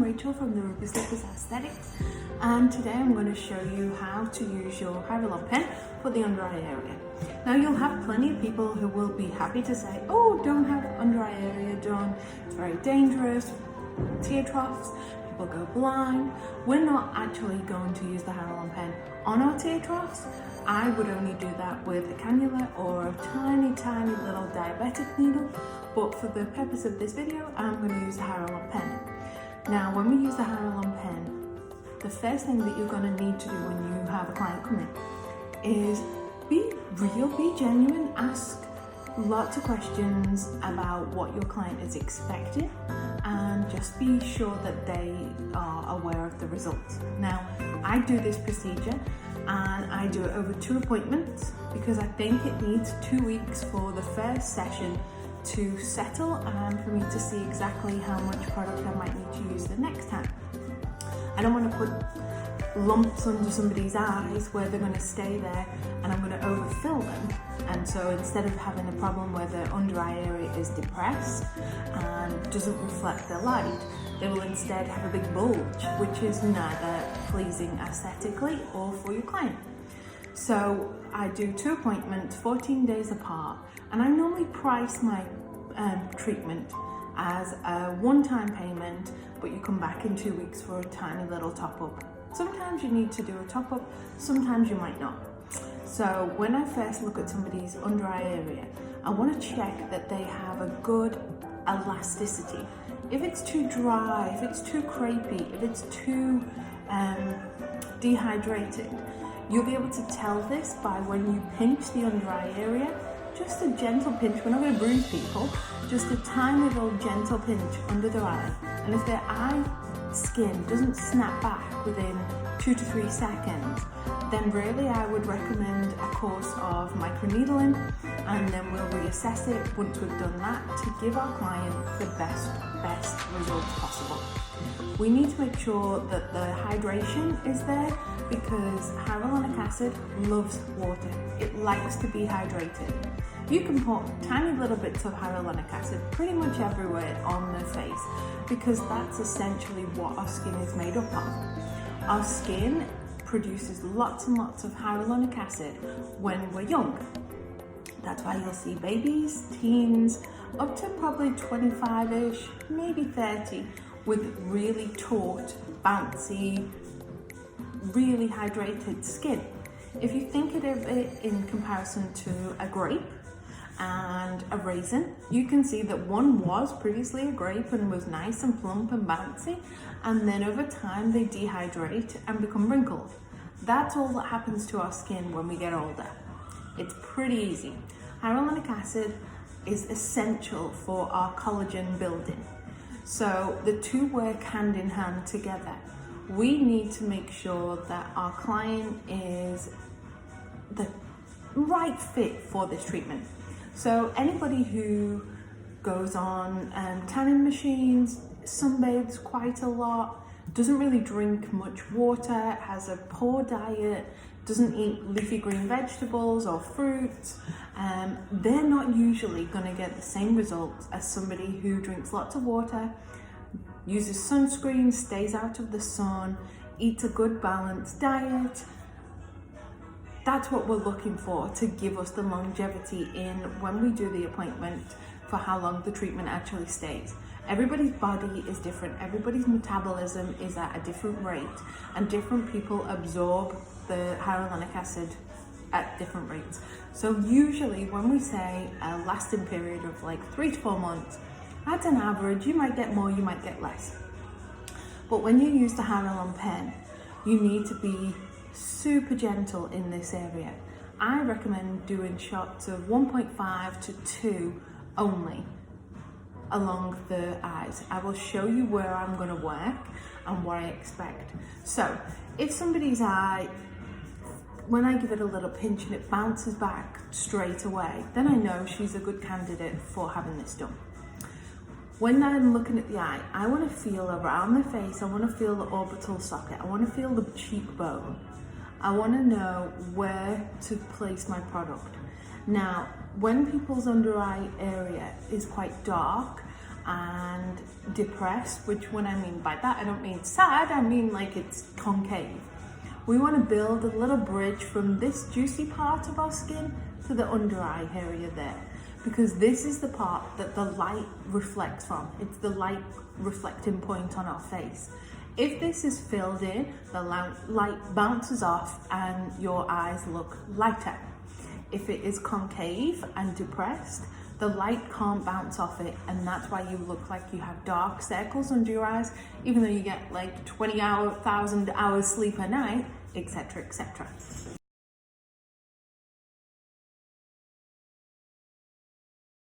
Rachel from the Ruby Slippers Aesthetics, and today I'm going to show you how to use your Hyaluronpen for the under eye area. Now you'll have plenty of people who will be happy to say, oh, don't have under eye area done, it's very dangerous, teardrops, people go blind. We're not actually going to use the Hyaluronpen on our teardrops. I would only do that with a cannula or a tiny little diabetic needle, but for the purpose of this video, I'm going to use the Hyaluronpen. Now, when we use the Hyaluronpen, the first thing that you're going to need to do when you have a client come in is be real, be genuine, ask lots of questions about what your client is expecting, and just be sure that they are aware of the results. Now, I do this procedure and I do it over 2 appointments because I think it needs 2 weeks for the first session to settle and for me to see exactly how much product I might need to use the next time. I don't want to put lumps under somebody's eyes where they're going to stay there and I'm going to overfill them, and so instead of having a problem where the under eye area is depressed and doesn't reflect the light, they will instead have a big bulge, which is neither pleasing aesthetically or for your client. So I do 2 appointments 14 days apart, and I normally price my treatment as a one-time payment, but you come back in 2 weeks for a tiny little top-up. Sometimes you need to do a top-up, sometimes you might not. So when I first look at somebody's under eye area, I want to check that they have a good elasticity. If it's too dry, if it's too crepey, if it's too dehydrated, you'll be able to tell this by when you pinch the under eye area. Just a gentle pinch. We're not going to bruise people, just a tiny little gentle pinch under their eye. And if their eye skin doesn't snap back within 2 to 3 seconds, then really I would recommend a course of microneedling, and then we'll reassess it once we've done that to give our client the best results possible. We need to make sure that the hydration is there because hyaluronic acid loves water. It likes to be hydrated. You can put tiny little bits of hyaluronic acid pretty much everywhere on the face because that's essentially what our skin is made up of. Our skin produces lots and lots of hyaluronic acid when we're young. That's why you'll see babies, teens, up to probably 25-ish, maybe 30, with really taut, bouncy, really hydrated skin. If you think of it in comparison to a grape and a raisin, you can see that one was previously a grape and was nice and plump and bouncy, and then over time they dehydrate and become wrinkled. That's all that happens to our skin when we get older. It's pretty easy. Hyaluronic acid is essential for our collagen building. So the two work hand in hand together. We need to make sure that our client is the right fit for this treatment. So anybody who goes on tanning machines, sunbathes quite a lot, doesn't really drink much water, has a poor diet, doesn't eat leafy green vegetables or fruits, they're not usually going to get the same results as somebody who drinks lots of water, uses sunscreen, stays out of the sun, eats a good balanced diet. That's what we're looking for to give us the longevity in when we do the appointment for how long the treatment actually stays. Everybody's body is different, everybody's metabolism is at a different rate, and different people absorb the hyaluronic acid at different rates. So usually when we say a lasting period of like 3 to 4 months, that's an average. You might get more, you might get less. But when you use the Hyaluronpen, you need to be super gentle in this area. I recommend doing shots of 1.5 to 2 only along the eyes. I will show you where I'm going to work and what I expect. So if somebody's eye, when I give it a little pinch and it bounces back straight away, then I know she's a good candidate for having this done. When I'm looking at the eye, I want to feel around the face, I want to feel the orbital socket, I want to feel the cheekbone. I want to know where to place my product. Now, when people's under eye area is quite dark, and depressed, which when I mean by that, I don't mean sad, I mean like it's concave. We want to build a little bridge from this juicy part of our skin to the under eye area there, because this is the part that the light reflects from. It's the light reflecting point on our face. If this is filled in, the light bounces off and your eyes look lighter. If it is concave and depressed, the light can't bounce off it, and that's why you look like you have dark circles under your eyes, even though you get like 20,000 hours sleep a night, etc., etc.